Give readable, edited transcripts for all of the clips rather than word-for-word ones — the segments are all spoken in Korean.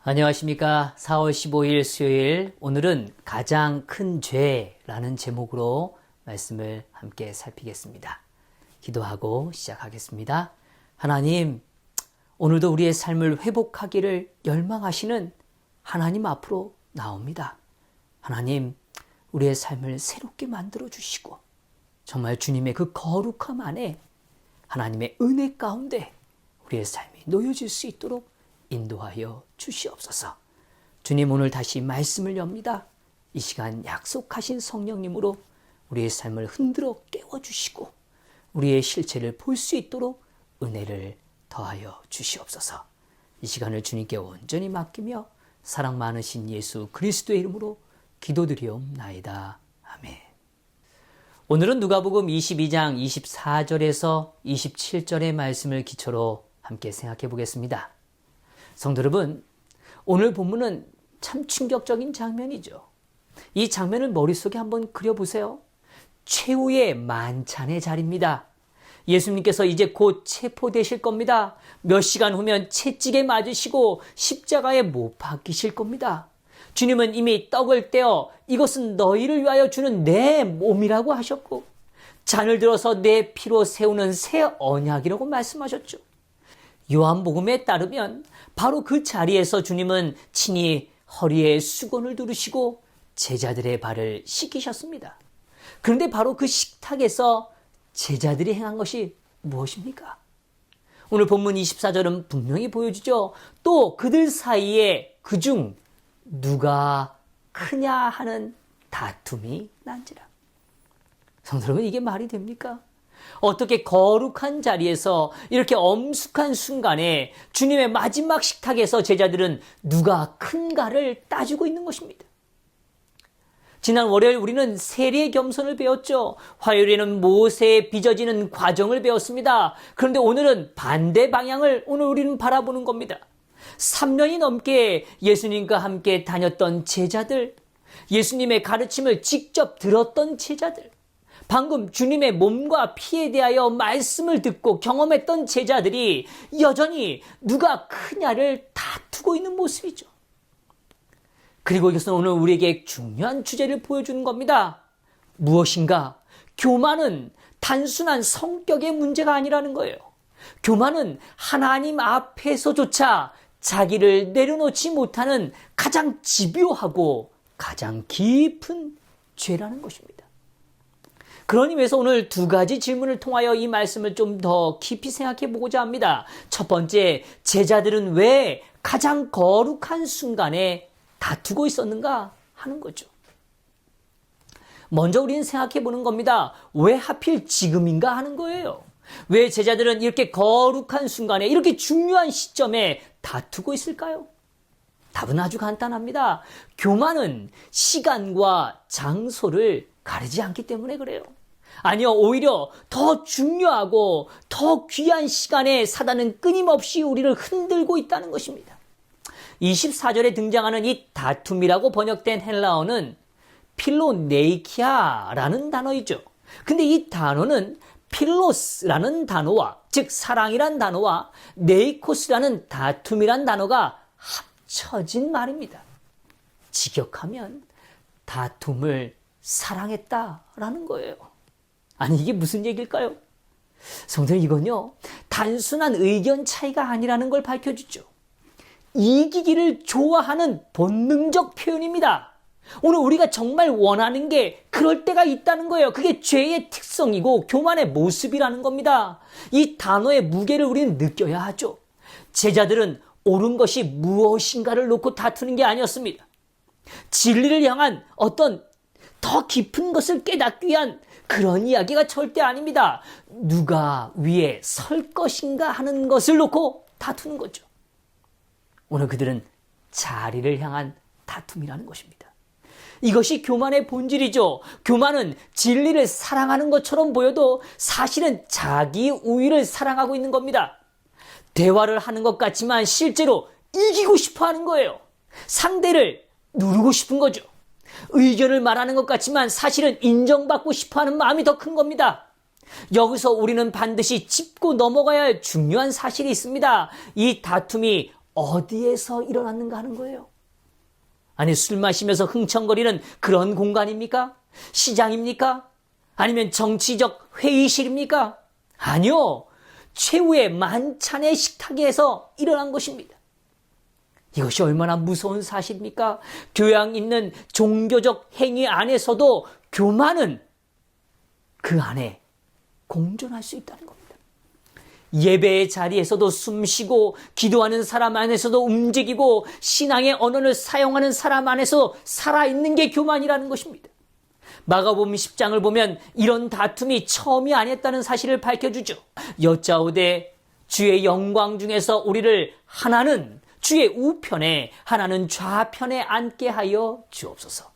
안녕하십니까. 4월 15일 수요일, 오늘은 가장 큰 죄라는 제목으로 말씀을 함께 살피겠습니다. 기도하고 시작하겠습니다. 하나님, 오늘도 우리의 삶을 회복하기를 열망하시는 하나님 앞으로 나옵니다. 하나님, 우리의 삶을 새롭게 만들어 주시고 정말 주님의 그 거룩함 안에 하나님의 은혜 가운데 우리의 삶이 놓여질 수 있도록 인도하여 주시옵소서. 주님, 오늘 다시 말씀을 엽니다. 이 시간 약속하신 성령님으로 우리의 삶을 흔들어 깨워주시고 우리의 실체를 볼 수 있도록 은혜를 더하여 주시옵소서. 이 시간을 주님께 온전히 맡기며 사랑 많으신 예수 그리스도의 이름으로 기도드리옵나이다. 아멘. 오늘은 누가복음 22장 24절에서 27절의 말씀을 기초로 함께 생각해 보겠습니다. 성도 여러분, 오늘 본문은 참 충격적인 장면이죠. 이 장면을 머릿속에 한번 그려보세요. 최후의 만찬의 자리입니다. 예수님께서 이제 곧 체포되실 겁니다. 몇 시간 후면 채찍에 맞으시고 십자가에 못 박히실 겁니다. 주님은 이미 떡을 떼어 이것은 너희를 위하여 주는 내 몸이라고 하셨고 잔을 들어서 내 피로 세우는 새 언약이라고 말씀하셨죠. 요한복음에 따르면 바로 그 자리에서 주님은 친히 허리에 수건을 두르시고 제자들의 발을 씻기셨습니다. 그런데 바로 그 식탁에서 제자들이 행한 것이 무엇입니까? 오늘 본문 24절은 분명히 보여주죠. 또 그들 사이에 그중 누가 크냐 하는 다툼이 난지라. 성도 여러분, 이게 말이 됩니까? 어떻게 거룩한 자리에서 이렇게 엄숙한 순간에 주님의 마지막 식탁에서 제자들은 누가 큰가를 따지고 있는 것입니다. 지난 월요일 우리는 세리의 겸손을 배웠죠. 화요일에는 모세의 빚어지는 과정을 배웠습니다. 그런데 오늘은 반대 방향을 오늘 우리는 바라보는 겁니다. 3년이 넘게 예수님과 함께 다녔던 제자들, 예수님의 가르침을 직접 들었던 제자들, 방금 주님의 몸과 피에 대하여 말씀을 듣고 경험했던 제자들이 여전히 누가 크냐를 다투고 있는 모습이죠. 그리고 이것은 오늘 우리에게 중요한 주제를 보여주는 겁니다. 무엇인가? 교만은 단순한 성격의 문제가 아니라는 거예요. 교만은 하나님 앞에서조차 자기를 내려놓지 못하는 가장 집요하고 가장 깊은 죄라는 것입니다. 그러니 위해서 오늘 두 가지 질문을 통하여 이 말씀을 좀 더 깊이 생각해 보고자 합니다. 첫 번째, 제자들은 왜 가장 거룩한 순간에 다투고 있었는가 하는 거죠. 먼저 우리는 생각해 보는 겁니다. 왜 하필 지금인가 하는 거예요. 왜 제자들은 이렇게 거룩한 순간에 이렇게 중요한 시점에 다투고 있을까요? 답은 아주 간단합니다. 교만은 시간과 장소를 가리지 않기 때문에 그래요. 아니요, 오히려 더 중요하고 더 귀한 시간에 사단은 끊임없이 우리를 흔들고 있다는 것입니다. 24절에 등장하는 이 다툼이라고 번역된 헬라어는 필로네이키아라는 단어이죠. 근데 이 단어는 필로스라는 단어와, 즉 사랑이란 단어와 네이코스라는 다툼이란 단어가 합쳐진 말입니다. 직역하면 다툼을 사랑했다라는 거예요. 아니, 이게 무슨 얘기일까요? 성도님, 이건요, 단순한 의견 차이가 아니라는 걸 밝혀주죠. 이기기를 좋아하는 본능적 표현입니다. 오늘 우리가 정말 원하는 게 그럴 때가 있다는 거예요. 그게 죄의 특성이고 교만의 모습이라는 겁니다. 이 단어의 무게를 우리는 느껴야 하죠. 제자들은 옳은 것이 무엇인가를 놓고 다투는 게 아니었습니다. 진리를 향한 어떤 더 깊은 것을 깨닫기 위한 그런 이야기가 절대 아닙니다. 누가 위에 설 것인가 하는 것을 놓고 다투는 거죠. 오늘 그들은 자리를 향한 다툼이라는 것입니다. 이것이 교만의 본질이죠. 교만은 진리를 사랑하는 것처럼 보여도 사실은 자기 우위를 사랑하고 있는 겁니다. 대화를 하는 것 같지만 실제로 이기고 싶어 하는 거예요. 상대를 누르고 싶은 거죠. 의견을 말하는 것 같지만 사실은 인정받고 싶어 하는 마음이 더 큰 겁니다. 여기서 우리는 반드시 짚고 넘어가야 할 중요한 사실이 있습니다. 이 다툼이 어디에서 일어났는가 하는 거예요. 아니, 술 마시면서 흥청거리는 그런 공간입니까? 시장입니까? 아니면 정치적 회의실입니까? 아니요. 최후의 만찬의 식탁에서 일어난 것입니다. 이것이 얼마나 무서운 사실입니까? 교양 있는 종교적 행위 안에서도 교만은 그 안에 공존할 수 있다는 겁니다. 예배의 자리에서도 숨쉬고 기도하는 사람 안에서도 움직이고 신앙의 언어를 사용하는 사람 안에서 살아있는 게 교만이라는 것입니다. 마가복음 10장을 보면 이런 다툼이 처음이 아니었다는 사실을 밝혀주죠. 여짜오되 주의 영광 중에서 우리를 하나는 주의 우편에 하나는 좌편에 앉게 하여 주옵소서.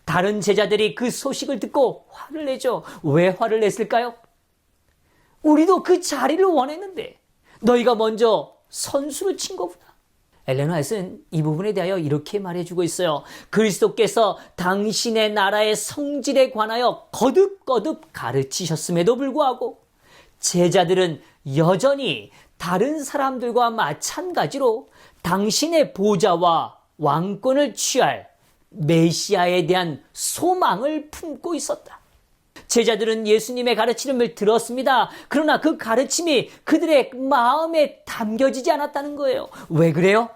다른 제자들이 그 소식을 듣고 화를 내죠. 왜 화를 냈을까요? 우리도 그 자리를 원했는데 너희가 먼저 선수를 친 거구나. 엘렌 화이트는 이 부분에 대하여 이렇게 말해주고 있어요. 그리스도께서 당신의 나라의 성질에 관하여 거듭거듭 가르치셨음에도 불구하고 제자들은 여전히 다른 사람들과 마찬가지로 당신의 보좌와 왕권을 취할 메시아에 대한 소망을 품고 있었다. 제자들은 예수님의 가르침을 들었습니다. 그러나 그 가르침이 그들의 마음에 담겨지지 않았다는 거예요. 왜 그래요?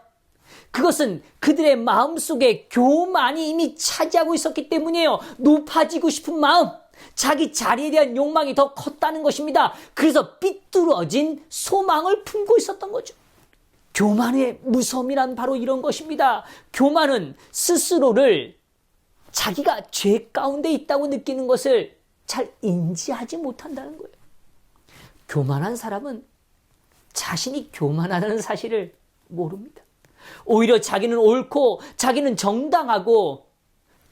그것은 그들의 마음속에 교만이 이미 차지하고 있었기 때문이에요. 높아지고 싶은 마음, 자기 자리에 대한 욕망이 더 컸다는 것입니다. 그래서 삐뚤어진 소망을 품고 있었던 거죠. 교만의 무서움이란 바로 이런 것입니다. 교만은 스스로를 자기가 죄 가운데 있다고 느끼는 것을 잘 인지하지 못한다는 거예요. 교만한 사람은 자신이 교만하다는 사실을 모릅니다. 오히려 자기는 옳고 자기는 정당하고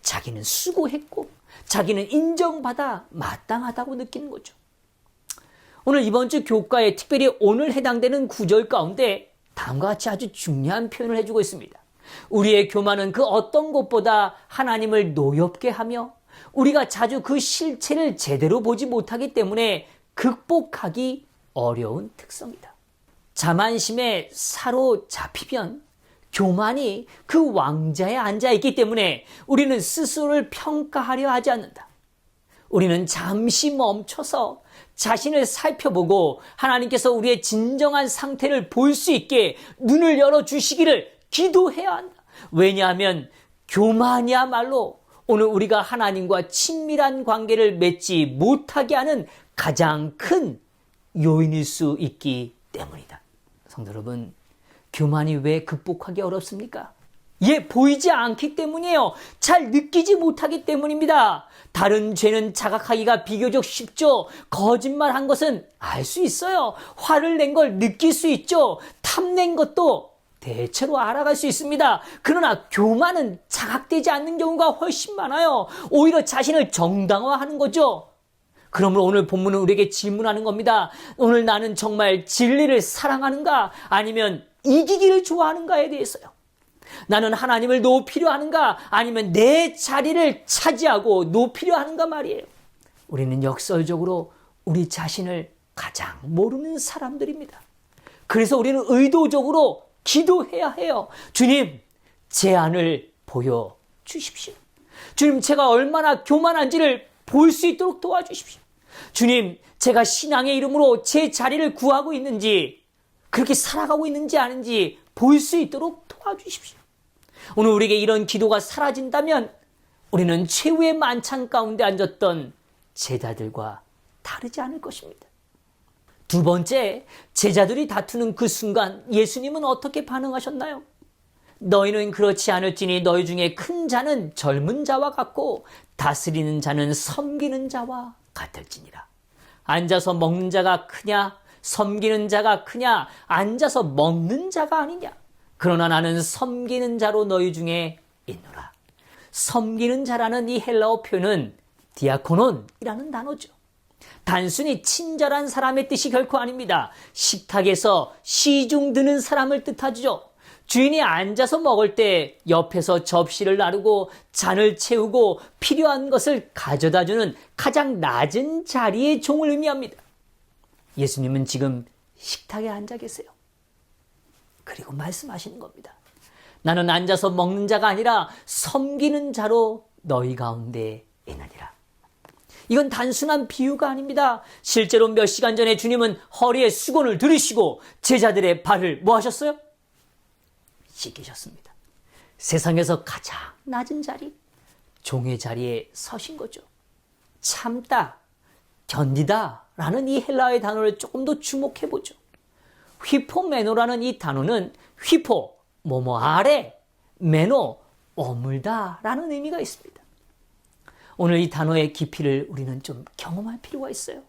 자기는 수고했고 자기는 인정받아 마땅하다고 느끼는 거죠. 오늘 이번 주 교과에 특별히 오늘 해당되는 구절 가운데 다음과 같이 아주 중요한 표현을 해주고 있습니다. 우리의 교만은 그 어떤 것보다 하나님을 노엽게 하며 우리가 자주 그 실체를 제대로 보지 못하기 때문에 극복하기 어려운 특성이다. 자만심에 사로잡히면 교만이 그 왕자에 앉아있기 때문에 우리는 스스로를 평가하려 하지 않는다. 우리는 잠시 멈춰서 자신을 살펴보고 하나님께서 우리의 진정한 상태를 볼 수 있게 눈을 열어주시기를 기도해야 한다. 왜냐하면 교만이야말로 오늘 우리가 하나님과 친밀한 관계를 맺지 못하게 하는 가장 큰 요인일 수 있기 때문이다. 성도 여러분, 교만이 왜 극복하기 어렵습니까? 보이지 않기 때문이에요. 잘 느끼지 못하기 때문입니다. 다른 죄는 자각하기가 비교적 쉽죠. 거짓말한 것은 알 수 있어요. 화를 낸 걸 느낄 수 있죠. 탐낸 것도 대체로 알아갈 수 있습니다. 그러나 교만은 자각되지 않는 경우가 훨씬 많아요. 오히려 자신을 정당화하는 거죠. 그러므로 오늘 본문은 우리에게 질문하는 겁니다. 오늘 나는 정말 진리를 사랑하는가? 아니면 이기기를 좋아하는가에 대해서요. 나는 하나님을 높이려 하는가? 아니면 내 자리를 차지하고 높이려 하는가 말이에요. 우리는 역설적으로 우리 자신을 가장 모르는 사람들입니다. 그래서 우리는 의도적으로 기도해야 해요. 주님, 제 안을 보여주십시오. 주님, 제가 얼마나 교만한지를 볼 수 있도록 도와주십시오. 주님, 제가 신앙의 이름으로 제 자리를 구하고 있는지, 그렇게 살아가고 있는지 아닌지 볼 수 있도록 도와주십시오. 오늘 우리에게 이런 기도가 사라진다면 우리는 최후의 만찬 가운데 앉았던 제자들과 다르지 않을 것입니다. 두 번째, 제자들이 다투는 그 순간 예수님은 어떻게 반응하셨나요? 너희는 그렇지 않을지니 너희 중에 큰 자는 젊은 자와 같고 다스리는 자는 섬기는 자와 같을지니라. 앉아서 먹는 자가 크냐? 섬기는 자가 크냐? 앉아서 먹는 자가 아니냐? 그러나 나는 섬기는 자로 너희 중에 있노라. 섬기는 자라는 이 헬라어 표현은 디아코논이라는 단어죠. 단순히 친절한 사람의 뜻이 결코 아닙니다. 식탁에서 시중 드는 사람을 뜻하죠. 주인이 앉아서 먹을 때 옆에서 접시를 나르고 잔을 채우고 필요한 것을 가져다주는 가장 낮은 자리의 종을 의미합니다. 예수님은 지금 식탁에 앉아 계세요. 그리고 말씀하시는 겁니다. 나는 앉아서 먹는 자가 아니라 섬기는 자로 너희 가운데 있느니라. 이건 단순한 비유가 아닙니다. 실제로 몇 시간 전에 주님은 허리에 수건을 들으시고 제자들의 발을 뭐 하셨어요? 씻기셨습니다. 세상에서 가장 낮은 자리, 종의 자리에 서신 거죠. 참다, 견디다 라는 이 헬라어의 단어를 조금 더 주목해 보죠. 휘포메노라는 이 단어는 휘포, 뭐뭐 아래, 메노, 머물다 라는 의미가 있습니다. 오늘 이 단어의 깊이를 우리는 좀 경험할 필요가 있어요.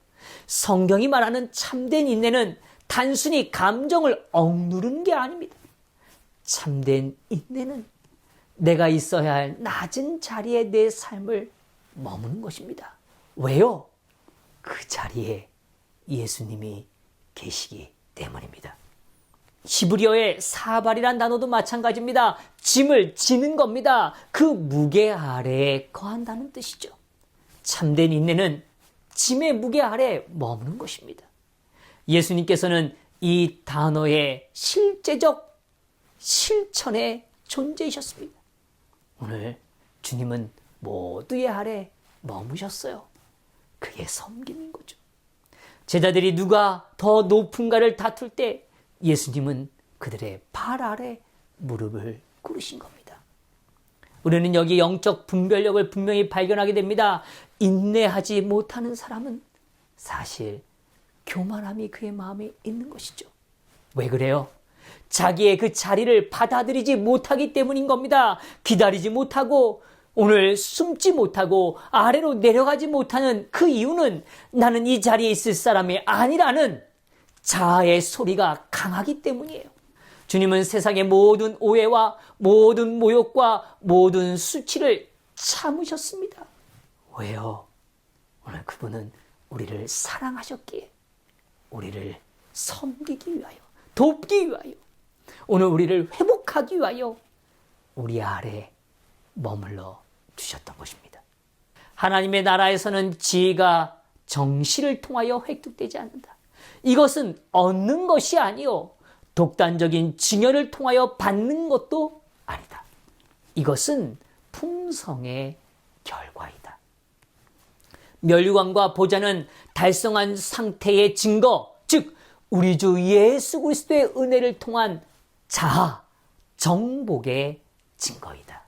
성경이 말하는 참된 인내는 단순히 감정을 억누르는 게 아닙니다. 참된 인내는 내가 있어야 할 낮은 자리에 내 삶을 머무는 것입니다. 왜요? 그 자리에 예수님이 계시기 때문입니다. 히브리어의 사발이란 단어도 마찬가지입니다. 짐을 지는 겁니다. 그 무게 아래에 거한다는 뜻이죠. 참된 인내는 짐의 무게 아래에 머무는 것입니다. 예수님께서는 이 단어의 실제적 실천의 존재이셨습니다. 오늘 주님은 모두의 아래 머무셨어요. 그게 섬기는 거죠. 제자들이 누가 더 높은가를 다툴 때 예수님은 그들의 발 아래 무릎을 꿇으신 겁니다. 우리는 여기 영적 분별력을 분명히 발견하게 됩니다. 인내하지 못하는 사람은 사실 교만함이 그의 마음에 있는 것이죠. 왜 그래요? 자기의 그 자리를 받아들이지 못하기 때문인 겁니다. 기다리지 못하고 오늘 숨지 못하고 아래로 내려가지 못하는 그 이유는 나는 이 자리에 있을 사람이 아니라는 자아의 소리가 강하기 때문이에요. 주님은 세상의 모든 오해와 모든 모욕과 모든 수치를 참으셨습니다. 왜요? 오늘 그분은 우리를 사랑하셨기에, 우리를 섬기기 위하여, 돕기 위하여, 오늘 우리를 회복하기 위하여 우리 아래 머물러 주셨던 것입니다. 하나님의 나라에서는 지혜가 정시를 통하여 획득되지 않는다. 이것은 얻는 것이 아니요 독단적인 증여를 통하여 받는 것도 아니다. 이것은 풍성의 결과이다. 멸류관과 보좌는 달성한 상태의 증거, 즉 우리 주 예수 그리스도의 은혜를 통한 자아, 정복의 증거이다.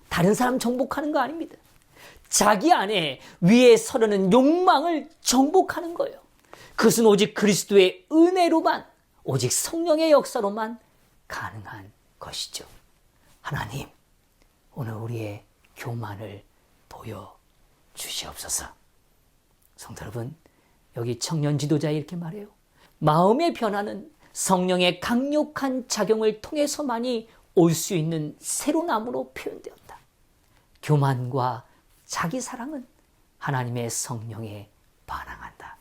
다른 사람 정복하는 거 아닙니다. 자기 안에 위에 서려는 욕망을 정복하는 거예요. 그것은 오직 그리스도의 은혜로만, 오직 성령의 역사로만 가능한 것이죠. 하나님, 오늘 우리의 교만을 보여주시옵소서. 성도 여러분, 여기 청년 지도자 이렇게 말해요. 마음의 변화는 성령의 강력한 작용을 통해서만이 올 수 있는 새로남으로 표현되었다. 교만과 자기 사랑은 하나님의 성령에 반항한다.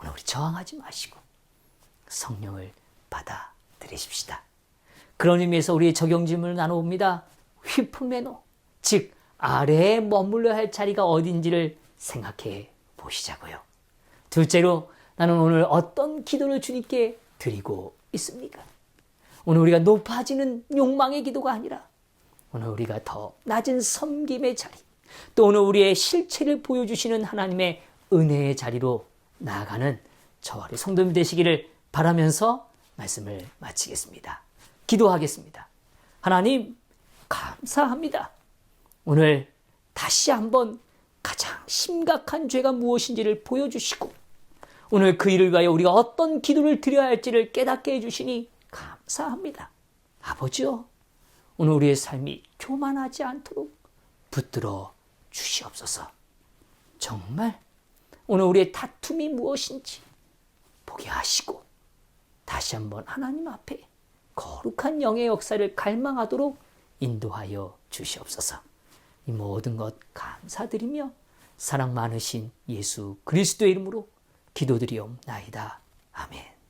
오늘 우리 저항하지 마시고 성령을 받아들이십시다. 그런 의미에서 우리의 적용질문을 나눠봅니다. 휘프메노, 즉 아래에 머물러야 할 자리가 어딘지를 생각해 보시자고요. 둘째로, 나는 오늘 어떤 기도를 주님께 드리고 있습니까? 오늘 우리가 높아지는 욕망의 기도가 아니라 오늘 우리가 더 낮은 섬김의 자리, 또 오늘 우리의 실체를 보여주시는 하나님의 은혜의 자리로 나아가는 저와 우리 성도님 되시기를 바라면서 말씀을 마치겠습니다. 기도하겠습니다. 하나님, 감사합니다. 오늘 다시 한번 가장 심각한 죄가 무엇인지를 보여주시고 오늘 그 일을 위하여 우리가 어떤 기도를 드려야 할지를 깨닫게 해주시니 감사합니다. 아버지요, 오늘 우리의 삶이 교만하지 않도록 붙들어 주시옵소서. 정말 오늘 우리의 다툼이 무엇인지 보게 하시고 다시 한번 하나님 앞에 거룩한 영의 역사를 갈망하도록 인도하여 주시옵소서. 이 모든 것 감사드리며 사랑 많으신 예수 그리스도의 이름으로 기도드리옵나이다. 아멘.